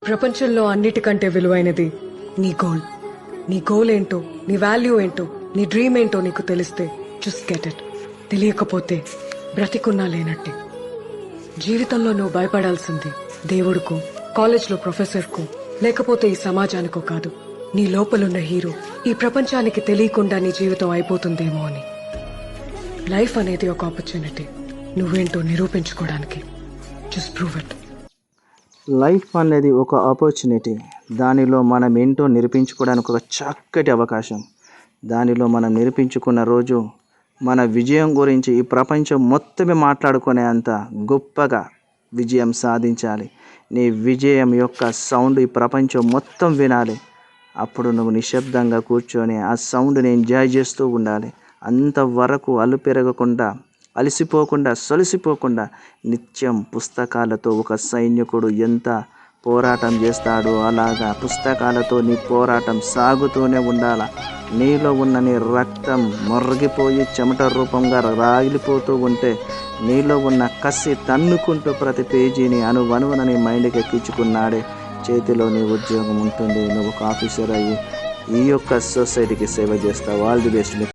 ప్రపంచంలో అన్నిటికంటే విలువైనది నీ గోల్. నీ గోల్ ఏంటో, నీ వాల్యూ ఏంటో, నీ డ్రీమ్ ఏంటో నీకు తెలిస్తే జస్ట్ గెట్ ఇట్. తెలియకపోతే బ్రతికున్నా లేనట్టే. జీవితంలో నువ్వు భయపడాల్సింది దేవుడికో, కాలేజ్లో ప్రొఫెసర్కో, లేకపోతే ఈ సమాజానికో కాదు. నీ లోపలున్న హీరో ఈ ప్రపంచానికి తెలియకుండా నీ జీవితం అయిపోతుందేమో అని. లైఫ్ అనేది ఒక ఆపర్చునిటీ, నువ్వేంటో నిరూపించుకోవడానికి. Just prove it. లైఫ్ అనేది ఒక ఆపర్చునిటీ. దానిలో మనం ఏంటో నిరూపించుకోవడానికి ఒక చక్కటి అవకాశం. దానిలో మనం నిరూపించుకున్న రోజు మన విజయం గురించి ఈ ప్రపంచం మొత్తమే మాట్లాడుకునే అంత గొప్పగా విజయం సాధించాలి. నీ విజయం యొక్క సౌండ్ ఈ ప్రపంచం మొత్తం వినాలి. అప్పుడు నువ్వు నిశ్శబ్దంగా కూర్చొని ఆ సౌండ్ని ఎంజాయ్ చేస్తూ ఉండాలి. అంతవరకు అలుపెరగకుండా, అలసిపోకుండా, సొలసిపోకుండా నిత్యం పుస్తకాలతో ఒక సైనికుడు ఎంత పోరాటం చేస్తాడో అలాగా పుస్తకాలతో నీ పోరాటం సాగుతూనే ఉండాలి. నీలో ఉన్న నీ రక్తం మరిగిపోయి చెమట రూపంగా రాగిలిపోతూ ఉంటే నీలో ఉన్న కసి తన్నుకుంటూ ప్రతి పేజీని అనువనువున నీ మైండ్కి ఎక్కించుకున్నాడే చేతిలో నీ ఉద్యోగం ఉంటుంది. నువ్వు ఒక ఆఫీసర్ అయ్యి ఈ యొక్క సొసైటీకి సేవ చేస్తావు. All the best.